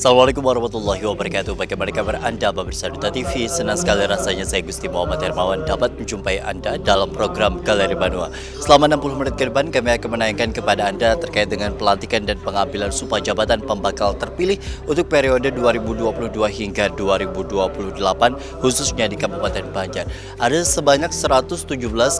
Assalamualaikum warahmatullahi wabarakatuh. Bagaimana kabar Anda pemirsa Duta TV? Senang sekali rasanya saya Gusti Muhammad Hermawan dapat menjumpai Anda dalam program Galeri Banua. Selama 60 menit ke depan kami akan menayangkan kepada Anda terkait dengan pelantikan dan pengambilan sumpah jabatan pembakal terpilih untuk periode 2022 hingga 2028 khususnya di Kabupaten Banjar. Ada sebanyak 117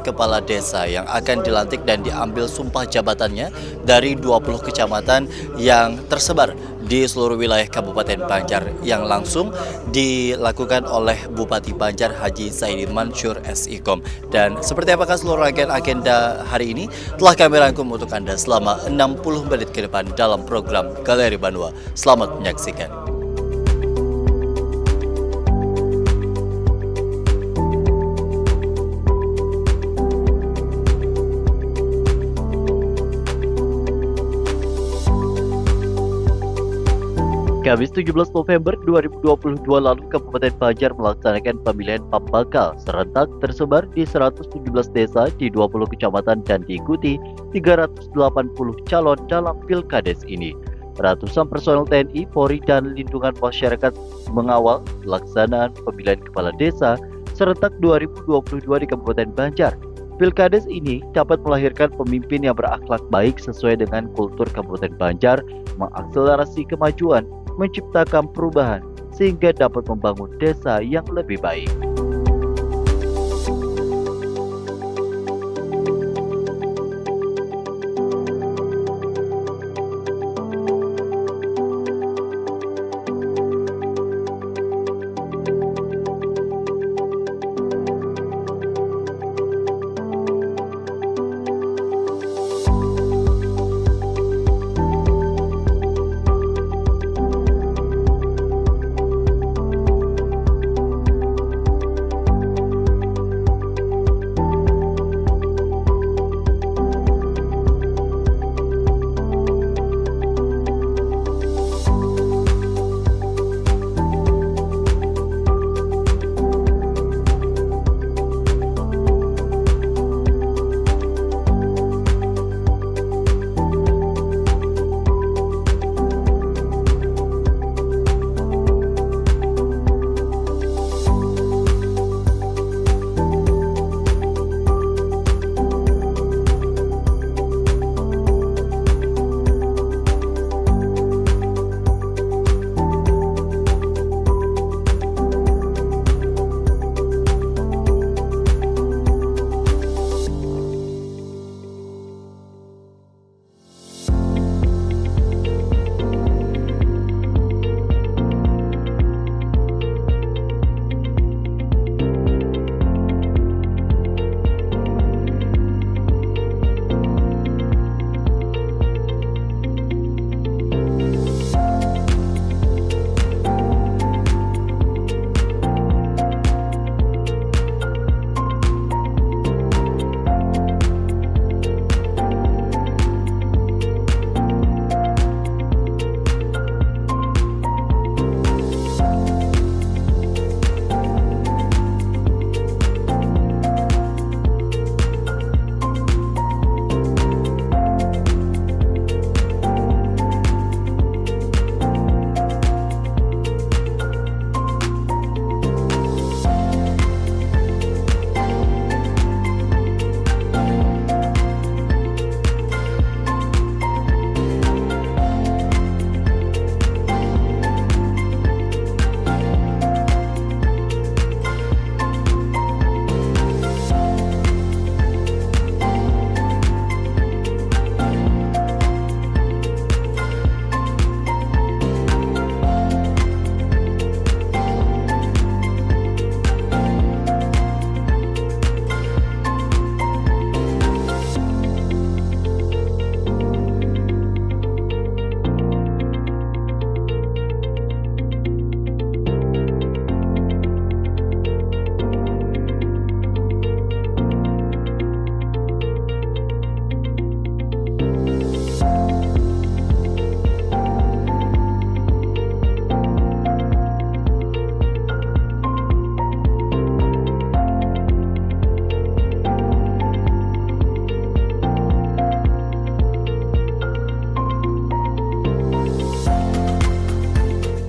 kepala desa yang akan dilantik dan diambil sumpah jabatannya dari 20 kecamatan yang tersebar di seluruh wilayah Kabupaten Banjar yang langsung dilakukan oleh Bupati Banjar Haji Saidi Mansur SIKOM. Dan seperti apakah seluruh agenda hari ini telah kami rangkum untuk Anda selama 60 menit ke depan dalam program Galeri Banua. Selamat menyaksikan. Kamis 17 November 2022 lalu Kabupaten Banjar melaksanakan pemilihan pembakal serentak tersebar di 117 desa di 20 kecamatan dan diikuti 380 calon dalam pilkades ini. Ratusan personel TNI, Polri, dan lindungan masyarakat mengawal pelaksanaan pemilihan kepala desa serentak 2022 di Kabupaten Banjar. Pilkades ini dapat melahirkan pemimpin yang berakhlak baik sesuai dengan kultur Kabupaten Banjar, mengakselerasi kemajuan, menciptakan perubahan, sehingga dapat membangun desa yang lebih baik.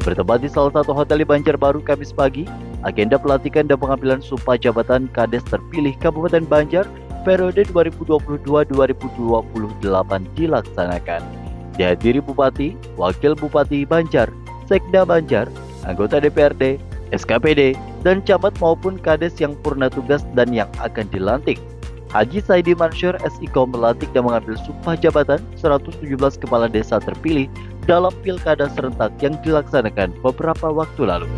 Bertempat di salah satu hotel di Banjarbaru Kamis pagi, agenda pelantikan dan pengambilan sumpah jabatan Kades terpilih Kabupaten Banjar periode 2022-2028 dilaksanakan. Dihadiri Bupati, Wakil Bupati Banjar, Sekda Banjar, anggota DPRD, SKPD, dan camat maupun Kades yang purna tugas dan yang akan dilantik. Haji Saidi Mansur SIKO melantik dan mengambil sumpah jabatan 117 kepala desa terpilih dalam pilkada serentak yang dilaksanakan beberapa waktu lalu.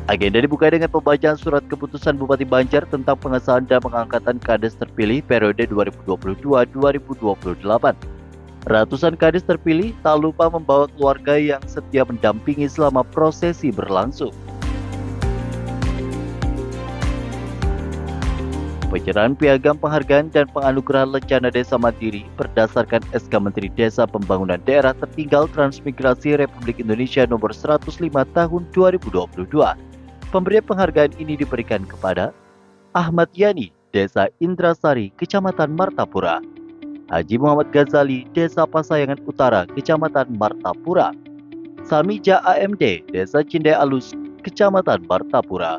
Agenda dibuka dengan pembacaan surat keputusan Bupati Banjar tentang pengesahan dan pengangkatan Kades terpilih periode 2022-2028. Ratusan Kades terpilih tak lupa membawa keluarga yang setia mendampingi selama prosesi berlangsung. Penyerahan piagam penghargaan dan penganugerahan Lencana Desa Mandiri berdasarkan SK Menteri Desa Pembangunan Daerah Tertinggal Transmigrasi Republik Indonesia nomor 105 tahun 2022. Pemberian penghargaan ini diberikan kepada Ahmad Yani, Desa Indrasari, Kecamatan Martapura; Haji Muhammad Ghazali, Desa Pasayangan Utara, Kecamatan Martapura; Samija AMD, Desa Cindai Alus, Kecamatan Martapura;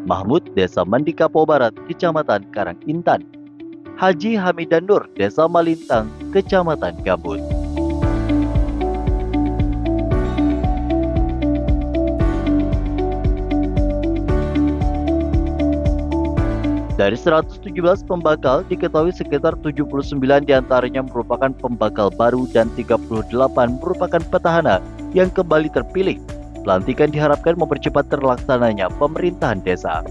Mahmud, Desa Mandikapo Barat, Kecamatan Karangintan; Haji Hamidan Nur, Desa Malintang, Kecamatan Gambut. Dari 117 pembakal, diketahui sekitar 79 diantaranya merupakan pembakal baru dan 38 merupakan petahana yang kembali terpilih. Pelantikan diharapkan mempercepat terlaksananya pemerintahan desa.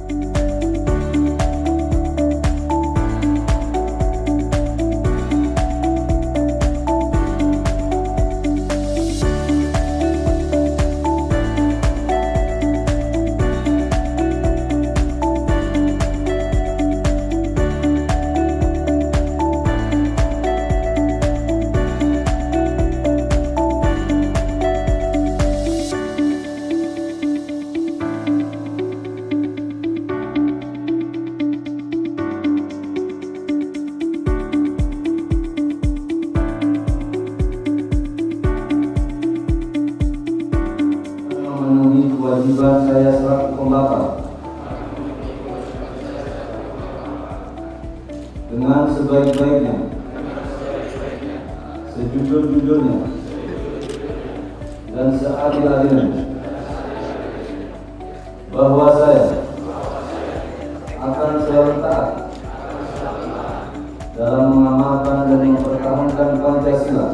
Kewajiban saya selaku pembakal dengan sebaik-baiknya, sejujur-jujurnya, dan seadil-adilnya, bahwa saya akan selalu taat dalam mengamalkan dan mempertahankan Pancasila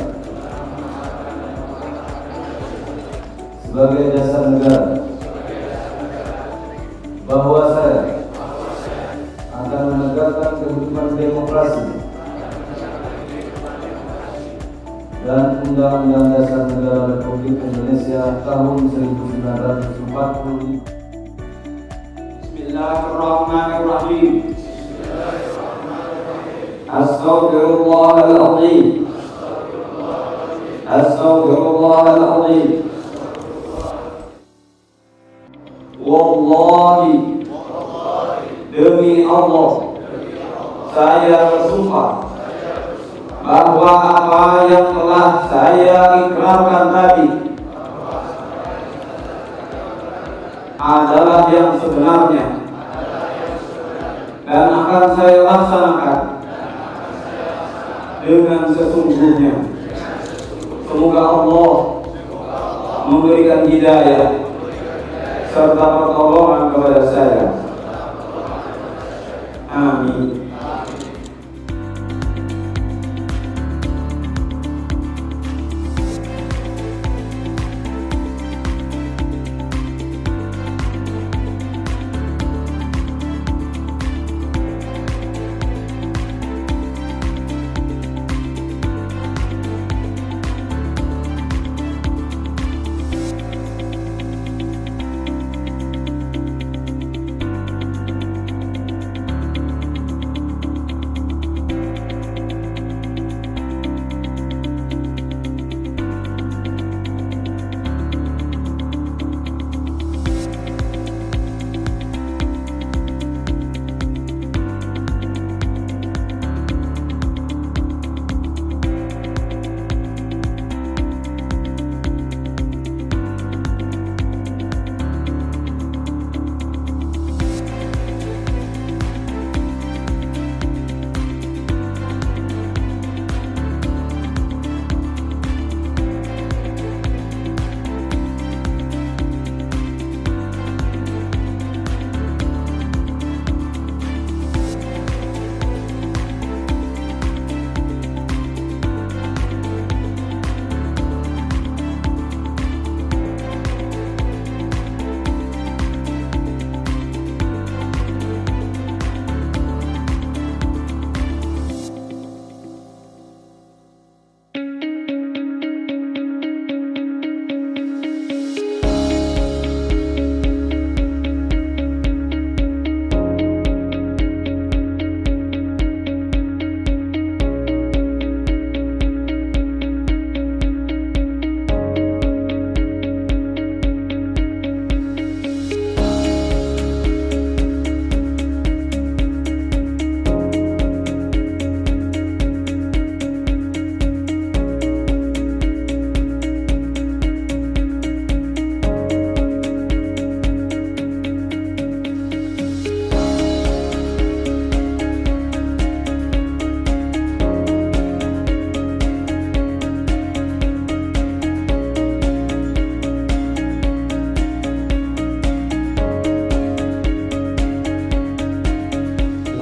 sebagai dasar negara, bahwa saya kehidupan demokrasi dan Undang-Undang Dasar Negara Republik Indonesia tahun 1945. Bismillahirrahmanirrahim. Astaghfirullahaladzim. Astaghfirullahaladzim. Wallahi, demi Allah, saya bersumpah bahwa apa yang telah saya ikrarkan tadi adalah yang sebenarnya dan akan saya laksanakan dengan sesungguhnya. Semoga Allah memberikan hidayah serta pertolongan kepada saya. Amin.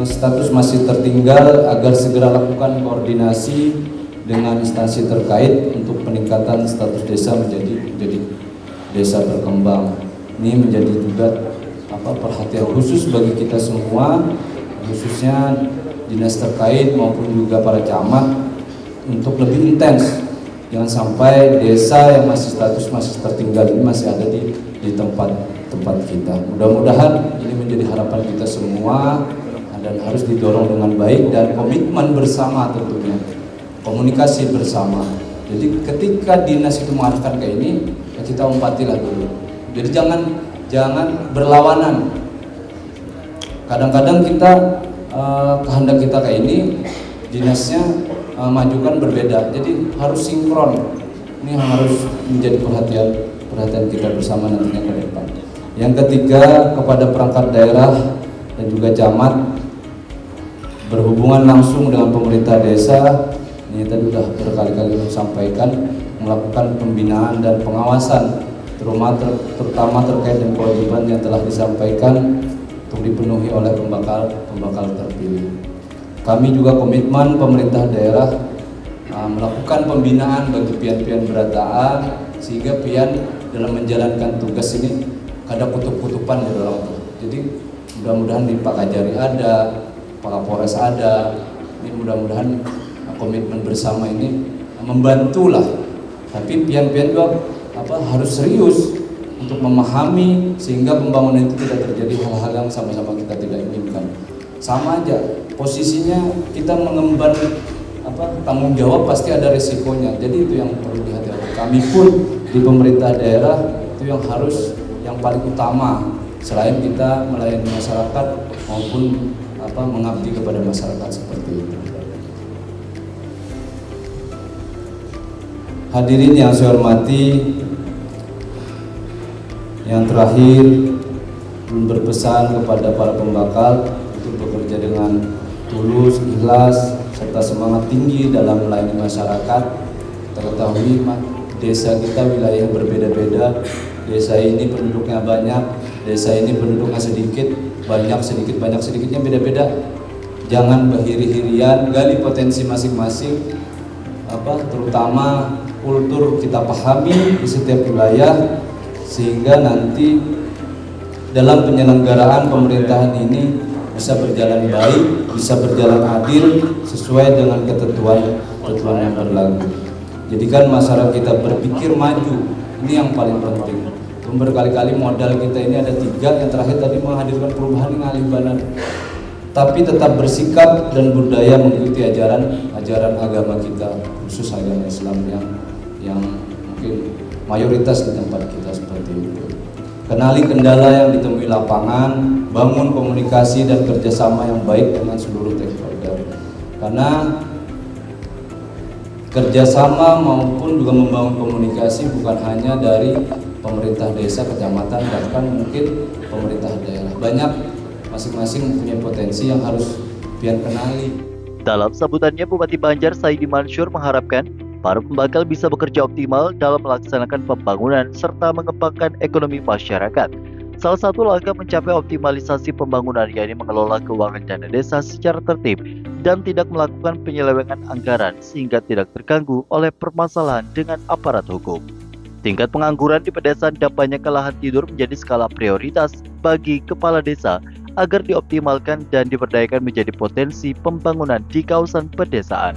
Status masih tertinggal agar segera lakukan koordinasi dengan instansi terkait untuk peningkatan status desa menjadi desa berkembang. Ini menjadi juga perhatian khusus bagi kita semua, khususnya dinas terkait maupun juga para camat untuk lebih intens. Jangan sampai desa yang masih status masih tertinggal ini masih ada di tempat kita. Mudah-mudahan ini menjadi harapan kita semua dan harus didorong dengan baik dan komitmen bersama tentunya, komunikasi bersama. Jadi ketika dinas itu mengatakan kayak ini, ya kita umpatilah dulu. Jadi jangan berlawanan. Kadang-kadang kita kehendak kita kayak ini, dinasnya majukan berbeda. Jadi harus sinkron. Ini harus menjadi perhatian kita bersama nantinya ke depan. Yang ketiga, kepada perangkat daerah dan juga camat berhubungan langsung dengan pemerintah desa, ini tadi sudah berkali-kali sampaikan, melakukan pembinaan dan pengawasan terutama terkait dengan kewajiban yang telah disampaikan untuk dipenuhi oleh pembakal terpilih. Kami juga komitmen pemerintah daerah melakukan pembinaan bagi pian-pian berataan sehingga pian dalam menjalankan tugas ini ada kutub-kutupan di dalam itu. Jadi mudah-mudahan di Pak Kajari ada, Kepala Polres ada. Ini mudah-mudahan komitmen bersama ini membantulah. Tapi pian-pian juga harus serius untuk memahami sehingga pembangunan itu tidak terjadi hal-hal yang sama-sama kita tidak inginkan. Sama aja posisinya kita mengemban tanggung jawab pasti ada resikonya. Jadi itu yang perlu dihati-hati. Kami pun di pemerintah daerah itu yang paling utama selain kita melayani masyarakat maupun mengabdi kepada masyarakat seperti itu. Hadirin yang saya hormati, yang terakhir berpesan kepada para pembakal untuk bekerja dengan tulus, ikhlas, serta semangat tinggi dalam melayani masyarakat. Kita ketahui desa kita wilayah berbeda-beda, desa ini penduduknya banyak, desa ini penduduknya sedikit, banyak sedikitnya beda-beda. Jangan berhiri-hirian, gali potensi masing-masing, terutama kultur kita pahami di setiap wilayah, sehingga nanti dalam penyelenggaraan pemerintahan ini bisa berjalan baik, bisa berjalan adil sesuai dengan ketentuan yang berlaku. Jadikan masyarakat kita berpikir maju, ini yang paling penting. Berkali-kali modal kita ini ada 3, yang terakhir tadi menghadirkan perubahan yang alih badan. Tapi tetap bersikap dan budaya mengikuti ajaran agama kita, khusus agama Islam yang mungkin mayoritas di tempat kita seperti itu. Kenali kendala yang ditemui lapangan, bangun komunikasi dan kerjasama yang baik dengan seluruh stakeholder. Karena kerjasama maupun juga membangun komunikasi bukan hanya dari pemerintah desa, kecamatan, bahkan mungkin pemerintah daerah. Banyak masing-masing mempunyai potensi yang harus pian kenali. Dalam sambutannya, Bupati Banjar Saidi Mansur mengharapkan para pembakal bisa bekerja optimal dalam melaksanakan pembangunan serta mengembangkan ekonomi masyarakat. Salah satu langkah mencapai optimalisasi pembangunan yakni mengelola keuangan dana desa secara tertib dan tidak melakukan penyelewengan anggaran sehingga tidak terganggu oleh permasalahan dengan aparat hukum. Tingkat pengangguran di pedesaan dan banyaknya lahan tidur menjadi skala prioritas bagi kepala desa agar dioptimalkan dan diberdayakan menjadi potensi pembangunan di kawasan pedesaan.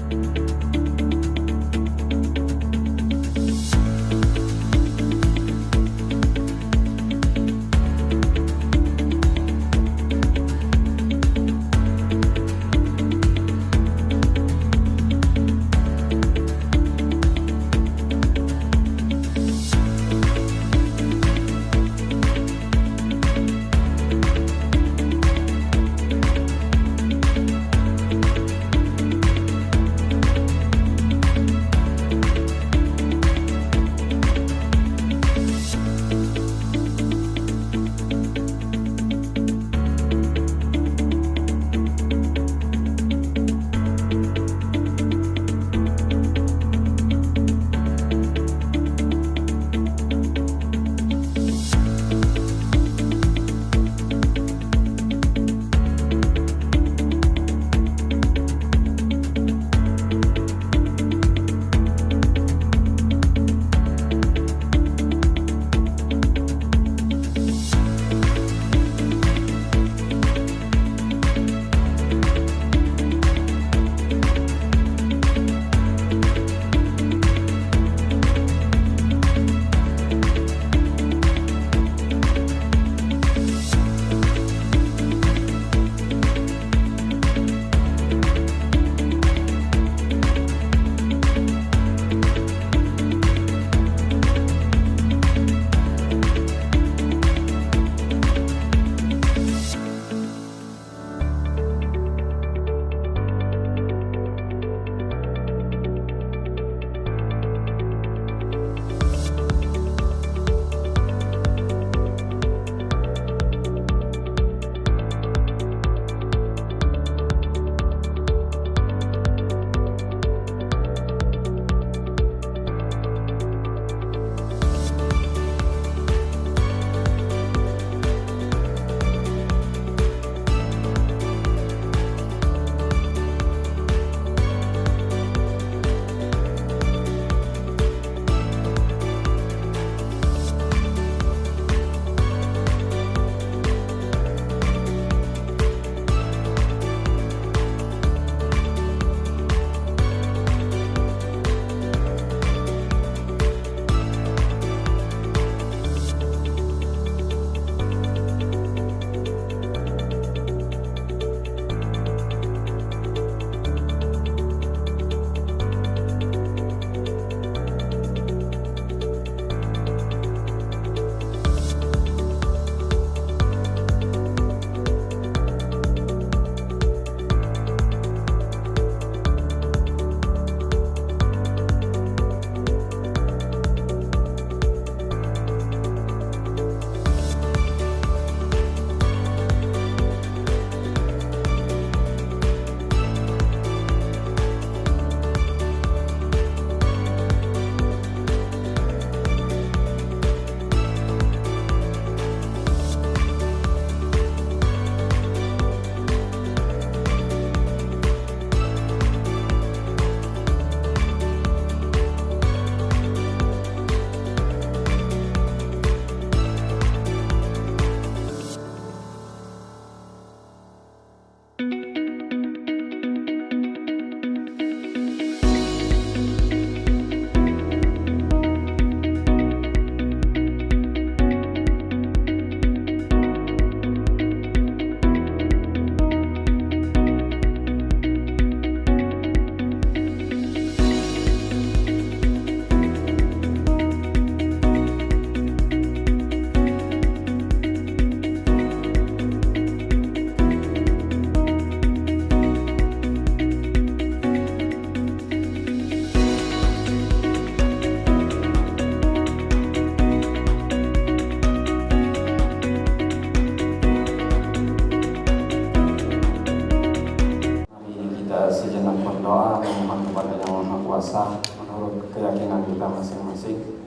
puasa menurut keyakinan kita masing-masing.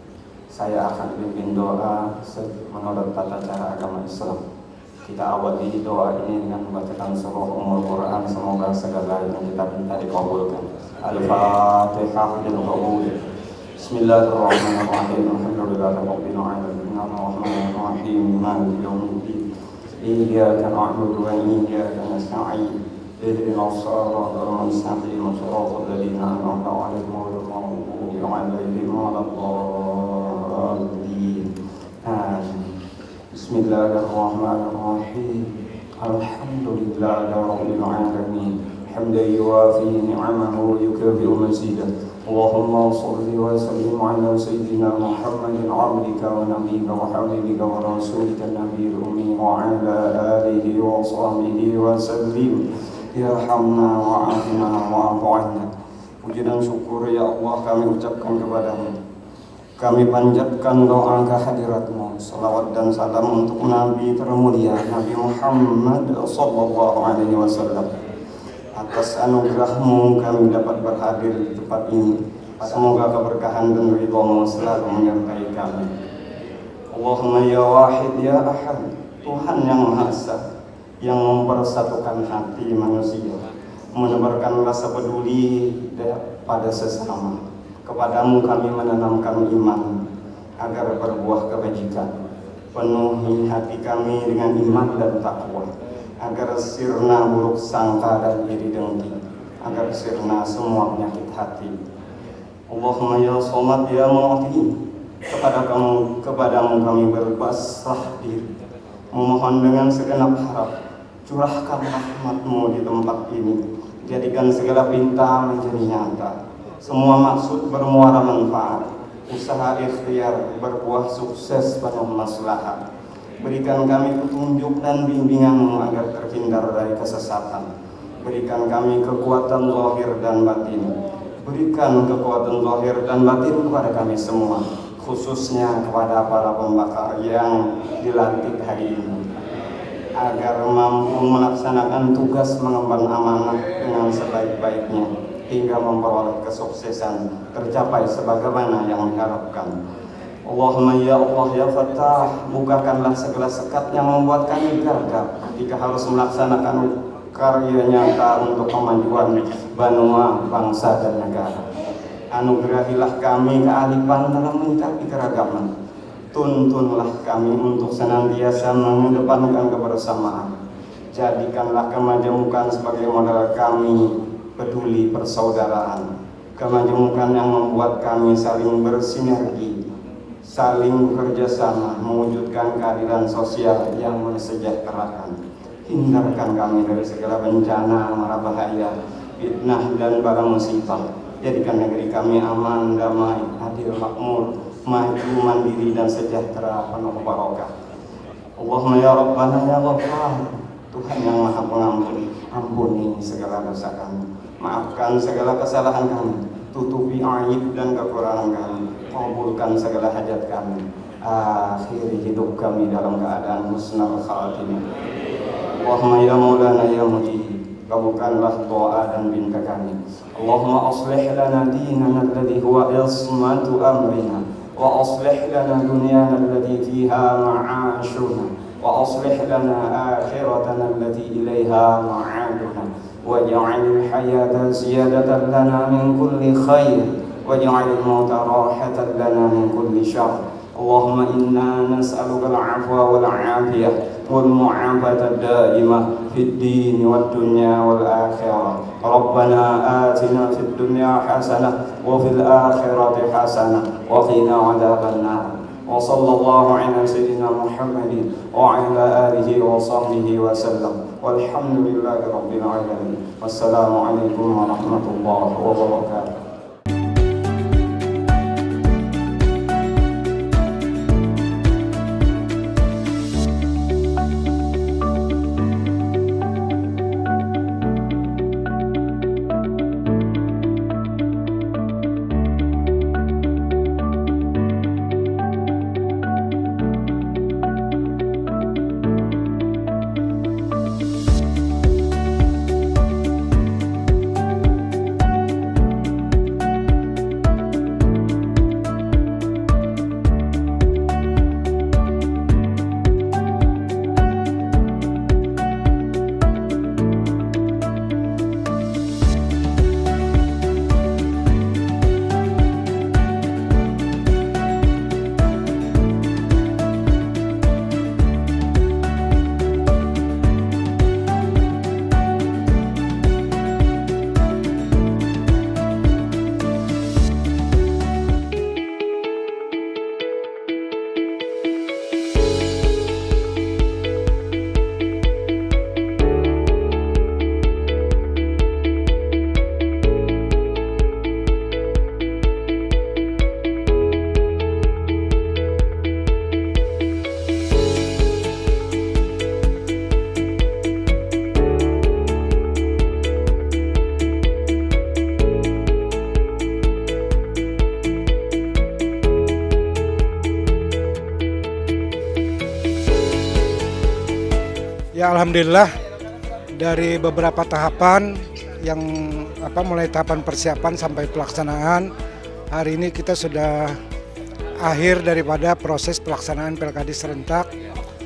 Saya akan pimpin doa menurut tata cara agama Islam. Kita awali doa ini dengan membacakan surah Ummul Quran. Semoga segala yang kita minta dikabulkan. Al-Fatihah lil qabul. Bismillahirrahmanirrahim. Alhamdulillahirabbil alamin. Arrahmanirrahim. Maliki yaumiddin. Iyyaka na'budu wa iyyaka nasta'in. Ihdinas siratal mustaqim. Shiratal ladzina an'amta 'alaihim ghairil maghdubi 'alaihim waladdallin. Bismillahirrahmanirrahim. Alhamdulillahirabbil alamin. Hamdan yuwafi ni'amahu wa yukafi'u mazidah. Allahumma shalli wa sallim ala sayyidina Muhammadin 'abdika wa nabiyyika wa habibika wa rasulika nabiyil ummi wa ala alihi wa sahbihi wa sallim. Yarhamna wa afina wa afu anna. Puji dan syukur ya Allah kami ucapkan kepadamu. Kami panjatkan doa kehadirat-Mu. Salawat dan salam untuk Nabi termulia Nabi Muhammad sallallahu alaihi wasallam. Atas anugerah-Mu kami dapat berhadir di tempat ini. Semoga keberkahan dan ridha-Mu selalu menyertai kami. Allahumma ya wahid ya ahad. Tuhan yang Maha Esa, yang mempersatukan hati manusia, menebarkan rasa peduli pada sesama. Kepadamu kami menanamkan iman agar berbuah kebajikan. Penuhi hati kami dengan iman dan takwa, agar sirna buruk sangka dan iri dengki, agar sirna semua penyakit hati. Allahumma ya Somad ya Mu'ti. Kepadamu kami berpasrah diri, memohon dengan segenap harap. Curahkan rahmat-Mu di tempat ini, jadikan segala perintah menjadi nyata. Semua maksud bermuara manfaat, usaha ikhtiar berbuah sukses penuh maslahat. Berikan kami petunjuk dan bimbingan-Mu agar terhindar dari kesesatan. Berikan kami kekuatan zahir dan batin. Berikan kekuatan zahir dan batin kepada kami semua, khususnya kepada para pembakar yang dilantik hari ini, agar mampu melaksanakan tugas mengemban amanah dengan sebaik-baiknya hingga memperoleh kesuksesan tercapai sebagaimana yang diharapkan. Allahumma ya Allah ya Fattah, bukakanlah segala sekat yang membuat kami gagap ketika harus melaksanakan karya nyata untuk kemajuan benua, bangsa dan negara. Anugerahilah kami kearifan dalam menyikapi keragaman. Tuntunlah kami untuk senantiasa mengedepankan kebersamaan. Jadikanlah kemajemukan sebagai modal kami peduli persaudaraan. Kemajemukan yang membuat kami saling bersinergi, saling bekerja sama, mewujudkan keadilan sosial yang mensejahterakan. Hindarkan kami dari segala bencana, mara bahaya, fitnah dan bara musibah. Jadikan negeri kami aman, damai, adil, makmur, maju, mandiri dan sejahtera penuh barokah. Allahumma ya Rabbana ya Ghaffar, Tuhan yang Maha Pengampun, ampuni segala dosa kami, maafkan segala kesalahan kami, tutupi aib dan kekurangan kami, kabulkan segala hajat kami, akhiri hidup kami dalam keadaan husnul khatimah. Allahumma ya Maulana ya Mujib, kabulkanlah doa dan minta kami. Allahumma aslih lana dinana alladhi huwa ismatu amrina, wa aslih lana dunyana allati fiha ma'ashuna, wa aslih lana akhiratana allati ilaiha ma'aduna, waj'alil hayata ziyadatan lana min kulli khair, waj'alil mauta rahatan lana min kulli syarr. Allahumma inna nas'aluka al-'afwa wal-'afiyah والمعافاة الدائمة في الدين والدنيا والآخرة. ربنا آتنا في الدنيا حسنة وفي الآخرة حسنة وقنا عذاب النار. وصلى الله على سيدنا محمد وعلى آله وصحبه وسلم والحمد لله رب العالمين. والسلام عليكم ورحمة الله وبركاته. Alhamdulillah dari beberapa tahapan yang mulai tahapan persiapan sampai pelaksanaan, hari ini kita sudah akhir daripada proses pelaksanaan Pilkada serentak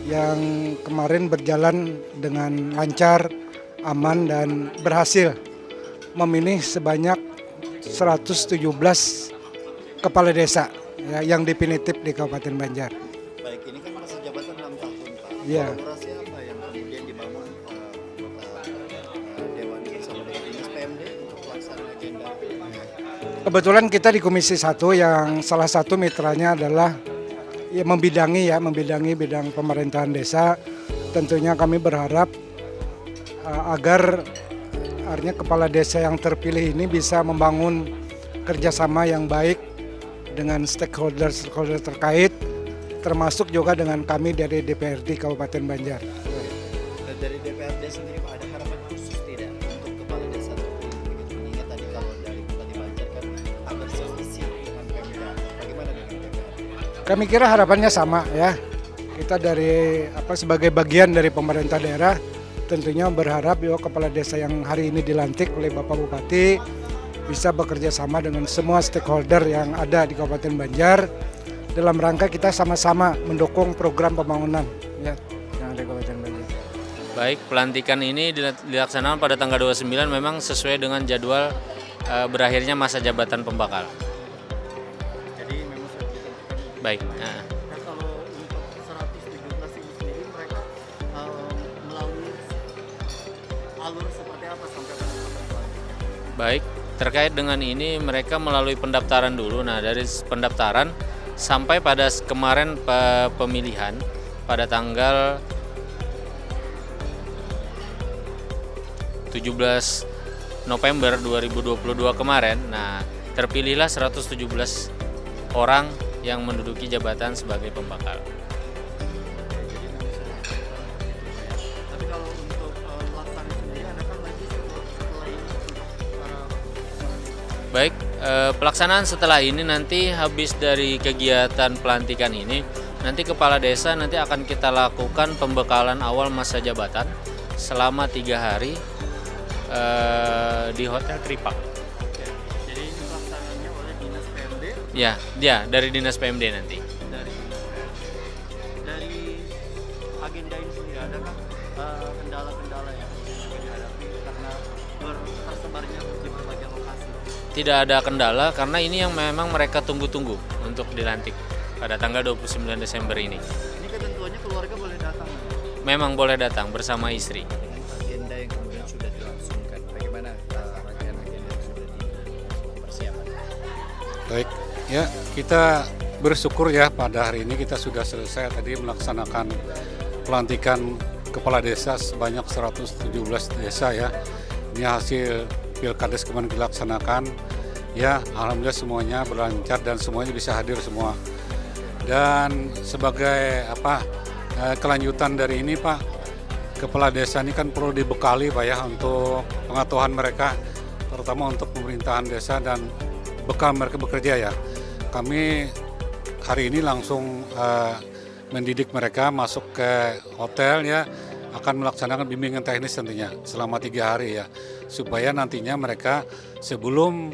yang kemarin berjalan dengan lancar, aman dan berhasil memilih sebanyak 117 kepala desa ya, yang definitif di Kabupaten Banjar. Baik, ini kan masa jabatan 6 tahun, Pak. Iya. Kolaborasi apa yang kemudian dibangun Dewan bersama dengan Dinas PMD untuk pelaksanaan agenda? Kebetulan kita di Komisi 1 yang salah satu mitranya adalah ya membidangi bidang pemerintahan desa. Tentunya kami berharap agar artinya kepala desa yang terpilih ini bisa membangun kerjasama yang baik dengan stakeholder terkait, termasuk juga dengan kami dari DPRD Kabupaten Banjar. Dari DPRD sendiri Pak, ada harapan khusus tidak untuk kepala desa terpilih? Begitu mengingat tadi kalau dari Bupati Banjar kan agar seisi dengan Pemda. Bagaimana dengan DPRD? Kami kira harapannya sama ya. Kita dari sebagai bagian dari pemerintah daerah tentunya berharap kepala desa yang hari ini dilantik oleh Bapak Bupati bisa bekerja sama dengan semua stakeholder yang ada di Kabupaten Banjar dalam rangka kita sama-sama mendukung program pembangunan ya yang ada di Kabupaten Banjar. Baik, pelantikan ini dilaksanakan pada tanggal 29 memang sesuai dengan jadwal berakhirnya masa jabatan pembakal. Jadi memang sudah ditentukan. Baik. Nah, kalau untuk 117 ini sendiri mereka melalui alur seperti apa sampai pada tahap? Baik, terkait dengan ini mereka melalui pendaftaran dulu. Nah, dari pendaftaran sampai pada kemarin pemilihan pada tanggal 17 November 2022 kemarin. Nah, terpilihlah 117 orang yang menduduki jabatan sebagai pembakal. Tapi kalau untuk pelaksanaan sendiri ada kan lagi setelah ini Baik, pelaksanaan setelah ini nanti habis dari kegiatan pelantikan ini, nanti kepala desa nanti akan kita lakukan pembekalan awal masa jabatan selama 3 hari di Hotel Kripak. jadi ini pelaksanaannya oleh Dinas PMD Ya, dari Dinas PMD nanti. dari agenda ini sendiri adakah kendala-kendala yang dihadapi karena tersebarnya di berbagai lokasi? Tidak ada kendala karena ini yang memang mereka tunggu-tunggu untuk dilantik pada tanggal 29 Desember ini. Ini ketentuannya keluarga boleh datang. Memang boleh datang bersama istri. Agenda yang kemudian sudah dilangsungkan, bagaimana rangkaian agenda yang sudah dipersiapkan? Baik, ya kita bersyukur ya pada hari ini kita sudah selesai tadi melaksanakan pelantikan kepala desa sebanyak 117 desa ya. Ini hasil Pilkades kemarin dilaksanakan ya, alhamdulillah semuanya berlancar dan semuanya bisa hadir semua. Dan sebagai kelanjutan dari ini Pak, kepala desa ini kan perlu dibekali Pak ya untuk pengetahuan mereka, terutama untuk pemerintahan desa dan bekal mereka bekerja ya. Kami hari ini langsung mendidik mereka masuk ke hotel ya, akan melaksanakan bimbingan teknis tentunya selama 3 hari ya, supaya nantinya mereka sebelum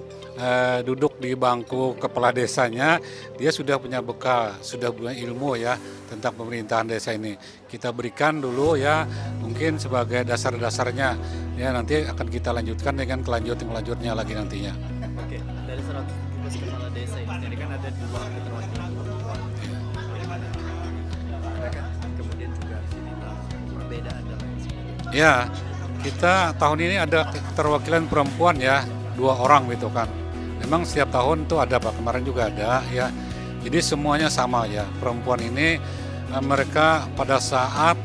duduk di bangku kepala desanya dia sudah punya bekal, sudah punya ilmu ya tentang pemerintahan desa ini. Kita berikan dulu ya mungkin sebagai dasar-dasarnya ya, nanti akan kita lanjutkan dengan kelanjutnya lagi nantinya. Oke, dari 117 kepala desa ini sendiri kan ada 2 keterwakilan perempuan. Bagaimana mereka kemudian juga perbedaan dalam sebenarnya? Ya, kita tahun ini ada keterwakilan perempuan ya, 2 orang gitu kan. Memang setiap tahun itu ada Pak, kemarin juga ada ya. Jadi semuanya sama ya, perempuan ini mereka pada saat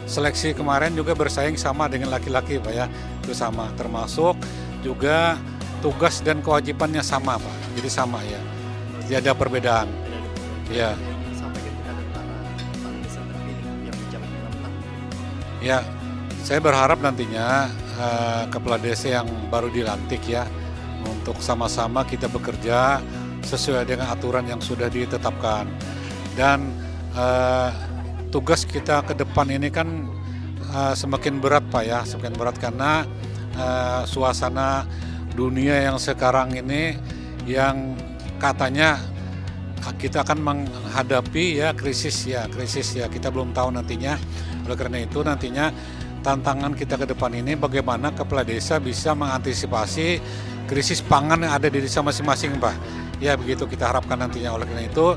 seleksi kemarin juga bersaing sama dengan laki-laki Pak ya, itu sama. Termasuk juga tugas dan kewajibannya sama Pak, jadi sama ya, tidak ada perbedaan. Ya. Sampaikan kepada para kepala desa terpilih yang menjabat 6 tahun. Ya, saya berharap nantinya kepala desa yang baru dilantik ya, untuk sama-sama kita bekerja sesuai dengan aturan yang sudah ditetapkan. Dan tugas kita ke depan ini kan semakin berat Pak ya, semakin berat karena suasana dunia yang sekarang ini yang katanya kita akan menghadapi krisis ya, kita belum tahu nantinya. Oleh karena itu nantinya tantangan kita ke depan ini bagaimana kepala desa bisa mengantisipasi krisis pangan yang ada di desa masing-masing Pak. Ya begitu kita harapkan nantinya. Oleh karena itu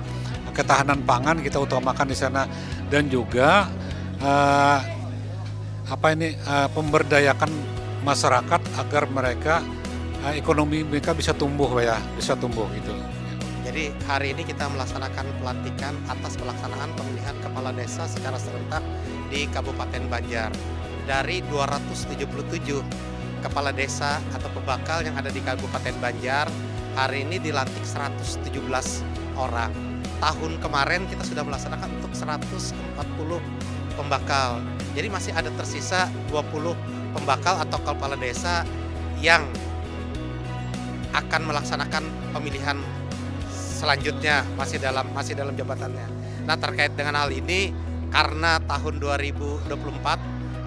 ketahanan pangan kita utamakan di sana dan juga pemberdayakan masyarakat agar mereka ekonomi mereka bisa tumbuh ya, bisa tumbuh gitu. Jadi hari ini kita melaksanakan pelantikan atas pelaksanaan pemilihan kepala desa secara serentak di Kabupaten Banjar. Dari 277 kepala desa atau pembakal yang ada di Kabupaten Banjar, hari ini dilantik 117 orang. Tahun kemarin kita sudah melaksanakan untuk 140 pembakal. Jadi masih ada tersisa 20 pembakal atau kepala desa yang akan melaksanakan pemilihan selanjutnya masih dalam jabatannya. Nah, terkait dengan hal ini karena tahun 2024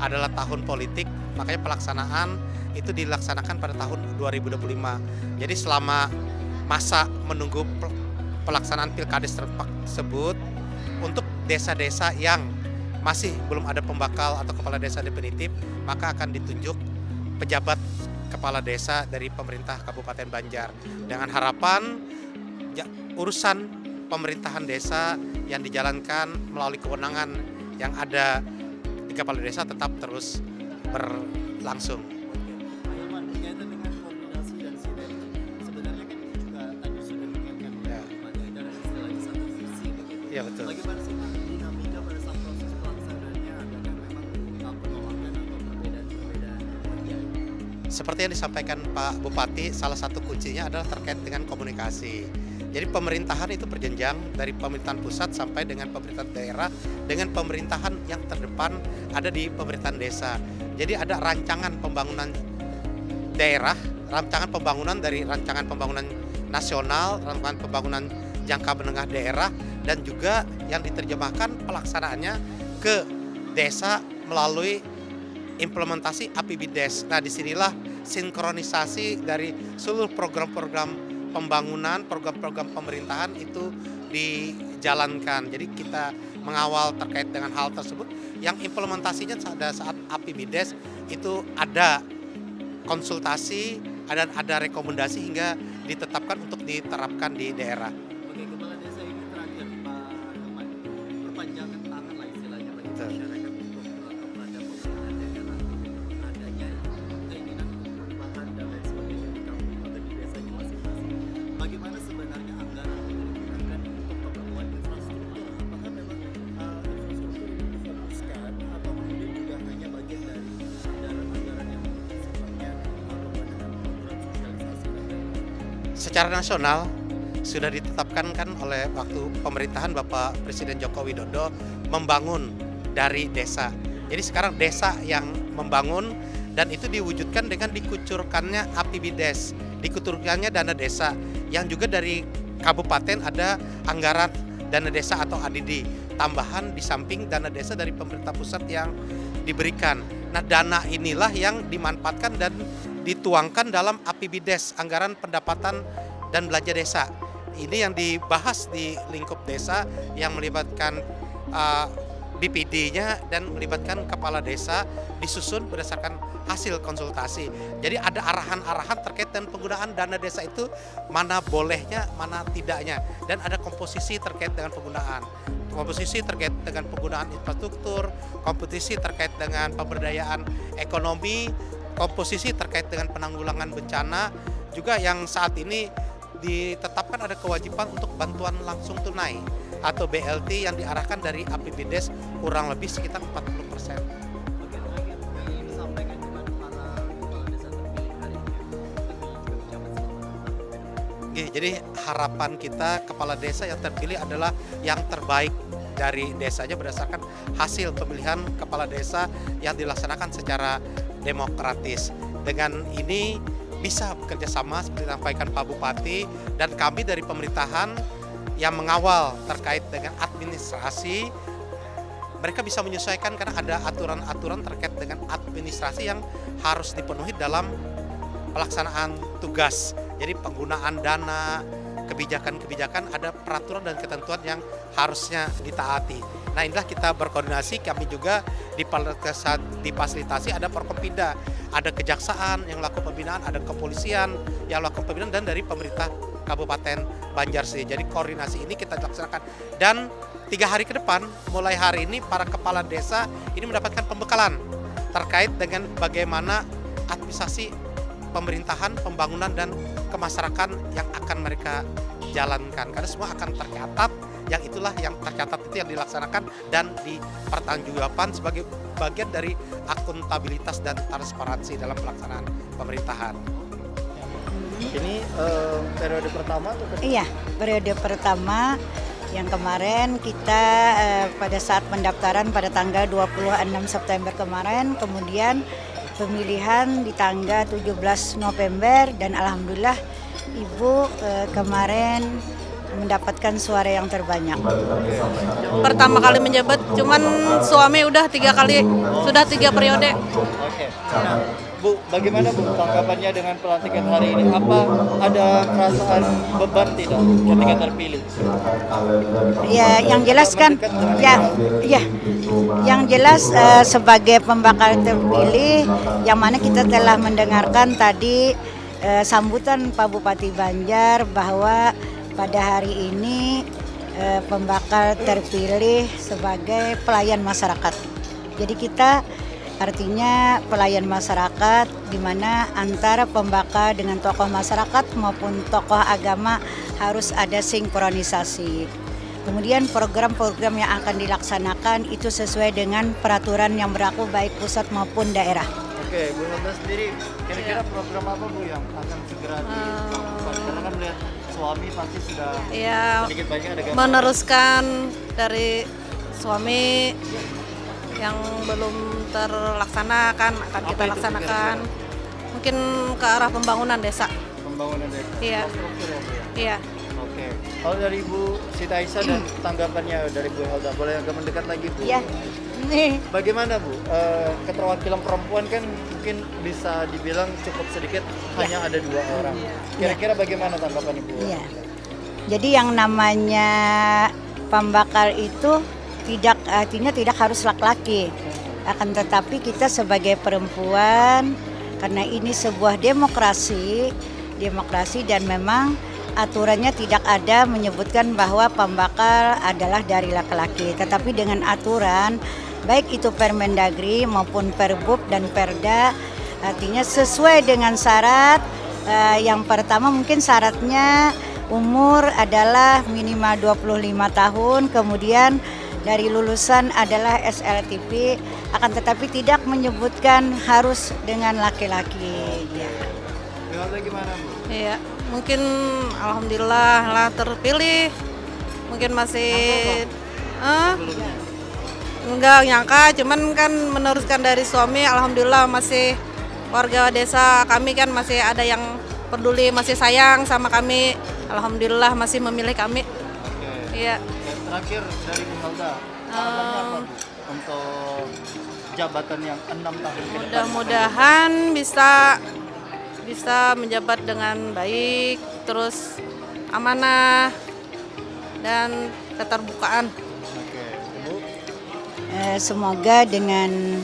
adalah tahun politik, makanya pelaksanaan itu dilaksanakan pada tahun 2025. Jadi selama masa menunggu pelaksanaan pilkades tersebut, untuk desa-desa yang masih belum ada pembakal atau kepala desa definitif, maka akan ditunjuk pejabat kepala desa dari pemerintah Kabupaten Banjar dengan harapan urusan pemerintahan desa yang dijalankan melalui kewenangan yang ada di kepala desa tetap terus berlangsung. Ya betul. Bagaimana sih dinamika pada saat proses pelaksanaannya, adakah memang penolakan atau perbedaan-perbedaan? Seperti yang disampaikan Pak Bupati, salah satu kuncinya adalah terkait dengan komunikasi. Jadi pemerintahan itu berjenjang dari pemerintahan pusat sampai dengan pemerintahan daerah, dengan pemerintahan yang terdepan ada di pemerintahan desa. Jadi ada rancangan pembangunan daerah, rancangan pembangunan dari rancangan pembangunan nasional, rancangan pembangunan jangka menengah daerah, dan juga yang diterjemahkan pelaksanaannya ke desa melalui implementasi APBDes. Nah, disinilah sinkronisasi dari seluruh program-program pembangunan, program-program pemerintahan itu dijalankan. Jadi kita mengawal terkait dengan hal tersebut. Yang implementasinya pada saat APBDes itu ada konsultasi, ada rekomendasi hingga ditetapkan untuk diterapkan di daerah. Oke, kepala desa ini terakhir Pak Nyoman, perpanjangan tangan lah istilahnya bagi masyarakat untuk kepada pemerintah daerah, adanya keinginan untuk perubahan dan lain sebagainya di kampung atau di desanya masing-masing. Bagaimana sebenarnya anggaran yang digunakan untuk pembangunan infrastruktur? Apakah memang infrastruktur ini difokuskan atau kemudian juga hanya bagian dari anggaran yang sifatnya pemenangan program sosialisasi dan lain-lain? Secara nasional sudah ditetapkan kan oleh waktu pemerintahan Bapak Presiden Joko Widodo membangun dari desa. Jadi sekarang desa yang membangun dan itu diwujudkan dengan dikucurkannya APBDes, dikucurkannya dana desa yang juga dari kabupaten ada anggaran dana desa atau ADD tambahan di samping dana desa dari pemerintah pusat yang diberikan. Nah, dana inilah yang dimanfaatkan dan dituangkan dalam APBDes, anggaran pendapatan dan belanja desa. Ini yang dibahas di lingkup desa yang melibatkan BPD-nya dan melibatkan kepala desa, disusun berdasarkan hasil konsultasi. Jadi ada arahan-arahan terkait dengan penggunaan dana desa itu, mana bolehnya, mana tidaknya, dan ada komposisi terkait dengan penggunaan. Komposisi terkait dengan penggunaan infrastruktur, komposisi terkait dengan pemberdayaan ekonomi, komposisi terkait dengan penanggulangan bencana, juga yang saat ini ditetapkan ada kewajiban untuk bantuan langsung tunai atau BLT yang diarahkan dari APBDes kurang lebih sekitar 40%. Jadi harapan kita kepala desa yang terpilih adalah yang terbaik dari desanya berdasarkan hasil pemilihan kepala desa yang dilaksanakan secara demokratis. Dengan ini bisa bekerja sama seperti disampaikan Pak Bupati dan kami dari pemerintahan yang mengawal terkait dengan administrasi mereka bisa menyesuaikan karena ada aturan-aturan terkait dengan administrasi yang harus dipenuhi dalam pelaksanaan tugas. Jadi penggunaan dana, kebijakan-kebijakan, ada peraturan dan ketentuan yang harusnya ditaati. Nah, inilah kita berkoordinasi, kami juga difasilitasi, ada Forkompinda, ada kejaksaan yang melakukan pembinaan, ada kepolisian yang melakukan pembinaan, dan dari pemerintah Kabupaten Banjar sendiri. Jadi koordinasi ini kita laksanakan. Dan 3 hari ke depan, mulai hari ini para kepala desa ini mendapatkan pembekalan terkait dengan bagaimana administrasi pemerintahan, pembangunan, dan kemasyarakatan yang akan mereka jalankan. Karena semua akan tercatat, yang itulah yang tercatat itu yang dilaksanakan dan dipertanggungjawabkan sebagai bagian dari akuntabilitas dan transparansi dalam pelaksanaan pemerintahan. Ini periode pertama atau kedua? Iya, periode pertama yang kemarin kita pada saat pendaftaran pada tanggal 26 September kemarin, kemudian pemilihan di tanggal 17 November, dan alhamdulillah Ibu kemarin mendapatkan suara yang terbanyak. Pertama kali menjabat, cuman suami udah 3 kali, sudah 3 periode. Oke. Nah, Bu, bagaimana Bu tanggapannya dengan pelantikan hari ini? Apa ada perasaan beban tidak ketika terpilih? Ya, yang jelas kan, yang jelas sebagai pembakar terpilih, yang mana kita telah mendengarkan tadi sambutan Pak Bupati Banjar bahwa pada hari ini pembakar terpilih sebagai pelayan masyarakat. Jadi kita artinya pelayan masyarakat, di mana antara pembakar dengan tokoh masyarakat maupun tokoh agama harus ada sinkronisasi. Kemudian program-program yang akan dilaksanakan itu sesuai dengan peraturan yang berlaku baik pusat maupun daerah. Oke, Bu Helda sendiri kira-kira program apa Bu yang akan segera dilakukan? Karena kan lihat suami pasti sudah sedikit banyak ada gambaran. Meneruskan dari suami yang belum terlaksanakan akan kita laksanakan. Mungkin ke arah pembangunan desa. Pembangunan desa. Iya. Struktur ya Bu ya? Iya. Oke. Kalau dari Bu Siti Aisyah dan tanggapannya dari Bu Helda, boleh agak mendekat lagi Bu? Iya. Nih. Bagaimana Bu? Keterwakilan perempuan kan mungkin bisa dibilang cukup sedikit, hanya ada 2 orang. Kira-kira bagaimana tanggapan Ibu? Iya. Jadi yang namanya pembakar itu artinya tidak harus laki-laki. Akan tetapi kita sebagai perempuan, karena ini sebuah demokrasi dan memang aturannya tidak ada menyebutkan bahwa pembakar adalah dari laki-laki. Tetapi dengan aturan, baik itu Permendagri maupun Perbub dan Perda, artinya sesuai dengan syarat. Yang pertama mungkin syaratnya umur adalah minimal 25 tahun, kemudian dari lulusan adalah SLTP, akan tetapi tidak menyebutkan harus dengan laki-laki. Ya. Gimana Bu? Iya, mungkin alhamdulillah lah terpilih. Mungkin masih enggak nyangka, cuman kan meneruskan dari suami, alhamdulillah masih warga desa kami kan masih ada yang peduli, masih sayang sama kami. Alhamdulillah masih memilih kami. Oke. Iya. Terakhir dari Bu Helda, harapannya apa Bu untuk jabatan yang 6 tahun ke depan? Mudah-mudahan bisa menjabat dengan baik, terus amanah dan keterbukaan. Oke, Bu. Semoga dengan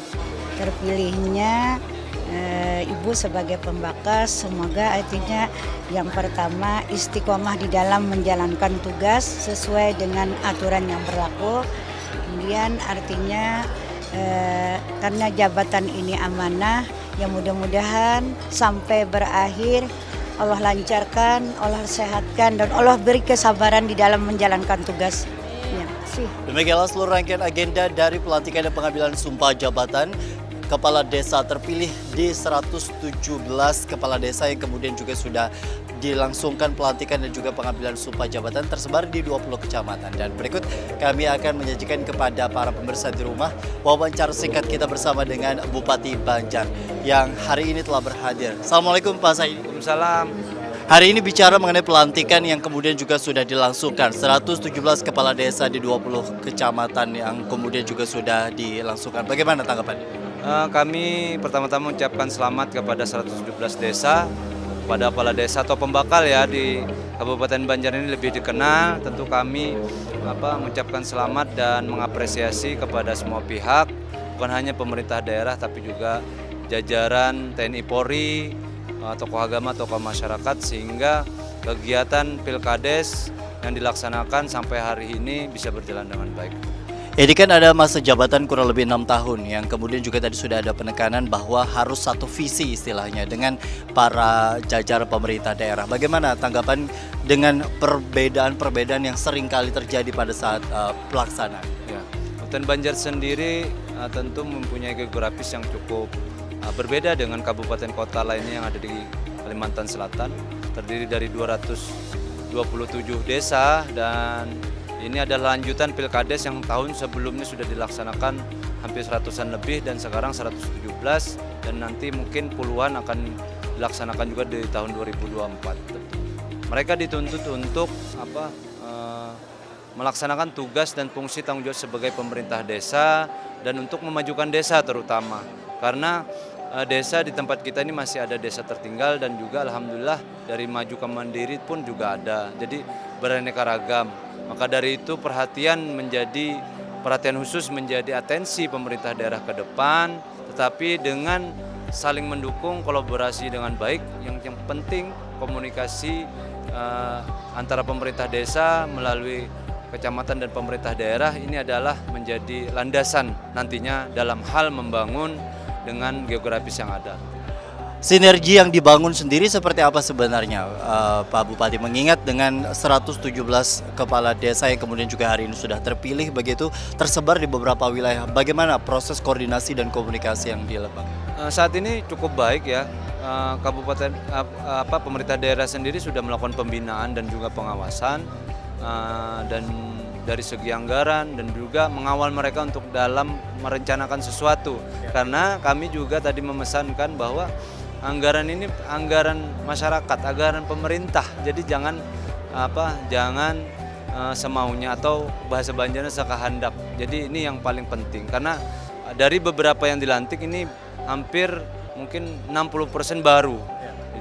terpilihnya Ibu sebagai pembakar, semoga artinya yang pertama istiqomah di dalam menjalankan tugas sesuai dengan aturan yang berlaku. Kemudian artinya karena jabatan ini amanah, yang mudah-mudahan sampai berakhir Allah lancarkan, Allah sehatkan, dan Allah beri kesabaran di dalam menjalankan tugas. Ya, sih. Demikianlah seluruh rangkaian agenda dari pelantikan dan pengambilan sumpah jabatan kepala desa terpilih di 117 kepala desa yang kemudian juga sudah dilangsungkan pelantikan dan juga pengambilan sumpah jabatan tersebar di 20 kecamatan. Dan berikut kami akan menyajikan kepada para pemirsa di rumah wawancara singkat kita bersama dengan Bupati Banjar yang hari ini telah berhadir. Assalamualaikum Pak Saidi. Waalaikumsalam. Hari ini bicara mengenai pelantikan yang kemudian juga sudah dilangsungkan. 117 kepala desa di 20 kecamatan yang kemudian juga sudah dilangsungkan. Bagaimana tanggapannya? Kami pertama-tama mengucapkan selamat kepada 117 desa, kepada kepala desa atau pembakal ya di Kabupaten Banjar ini lebih dikenal. Tentu kami mengucapkan selamat dan mengapresiasi kepada semua pihak, bukan hanya pemerintah daerah tapi juga jajaran TNI Polri, tokoh agama, tokoh masyarakat, sehingga kegiatan Pilkades yang dilaksanakan sampai hari ini bisa berjalan dengan baik. Ini kan ada masa jabatan kurang lebih 6 tahun yang kemudian juga tadi sudah ada penekanan bahwa harus satu visi istilahnya dengan para jajaran pemerintah daerah. Bagaimana tanggapan dengan perbedaan-perbedaan yang sering kali terjadi pada saat pelaksanaan? Ya, Kabupaten Banjar sendiri tentu mempunyai geografis yang cukup berbeda dengan kabupaten kota lainnya yang ada di Kalimantan Selatan, terdiri dari 227 desa, dan ini adalah lanjutan Pilkades yang tahun sebelumnya sudah dilaksanakan hampir 100-an lebih dan sekarang 117, dan nanti mungkin puluhan akan dilaksanakan juga di tahun 2024. Mereka dituntut untuk melaksanakan tugas dan fungsi tanggung jawab sebagai pemerintah desa dan untuk memajukan desa terutama. Karena desa di tempat kita ini masih ada desa tertinggal dan juga alhamdulillah dari maju ke mandiri pun juga ada. Jadi beraneka ragam. Maka dari itu perhatian khusus menjadi atensi pemerintah daerah ke depan, tetapi dengan saling mendukung, kolaborasi dengan baik. Yang penting komunikasi antara pemerintah desa melalui kecamatan dan pemerintah daerah ini adalah menjadi landasan nantinya dalam hal membangun dengan geografis yang ada. Sinergi yang dibangun sendiri seperti apa sebenarnya Pak Bupati, mengingat dengan 117 kepala desa yang kemudian juga hari ini sudah terpilih begitu tersebar di beberapa wilayah, bagaimana proses koordinasi dan komunikasi yang dilakukan? Saat ini cukup baik ya, pemerintah daerah sendiri sudah melakukan pembinaan dan juga pengawasan dan dari segi anggaran dan juga mengawal mereka untuk dalam merencanakan sesuatu. Karena kami juga tadi memesankan bahwa anggaran ini anggaran masyarakat, anggaran pemerintah. Jadi jangan semaunya atau bahasa Banjarnya sakahandap. Jadi ini yang paling penting karena dari beberapa yang dilantik ini hampir mungkin 60% baru.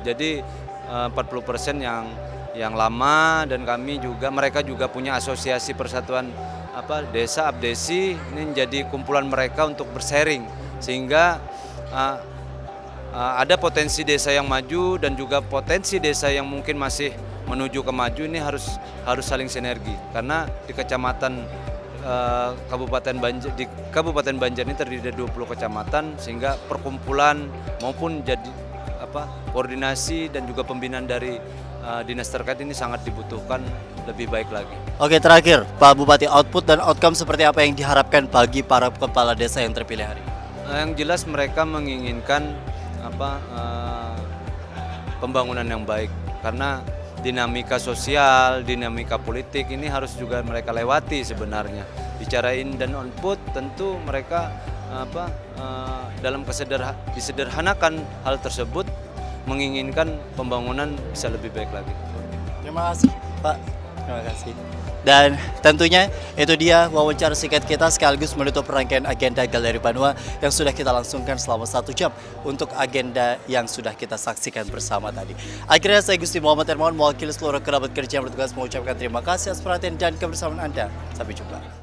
Jadi 40% yang lama, dan mereka juga punya asosiasi persatuan desa Abdesi, ini menjadi kumpulan mereka untuk bersharing sehingga ada potensi desa yang maju dan juga potensi desa yang mungkin masih menuju ke maju. Ini harus saling sinergi karena di kecamatan Kabupaten Banjar ini terdiri dari 20 kecamatan, sehingga perkumpulan maupun koordinasi dan juga pembinaan dari dinas terkait ini sangat dibutuhkan lebih baik lagi. Oke, terakhir Pak Bupati, output dan outcome seperti apa yang diharapkan bagi para kepala desa yang terpilih hari ini? Yang jelas mereka menginginkan pembangunan yang baik, karena dinamika sosial, dinamika politik ini harus juga mereka lewati sebenarnya. Bicarain dan output tentu mereka disederhanakan hal tersebut, menginginkan pembangunan bisa lebih baik lagi. Terima kasih Pak, terima kasih. Dan tentunya itu dia wawancara singkat kita sekaligus menutup rangkaian agenda Galeri Banua yang sudah kita langsungkan selama 1 jam untuk agenda yang sudah kita saksikan bersama tadi. Akhirnya saya Gusti Muhammad Hermawan mewakili seluruh kerabat kerja yang bertugas mengucapkan terima kasih atas perhatian dan kebersamaan Anda. Sampai jumpa.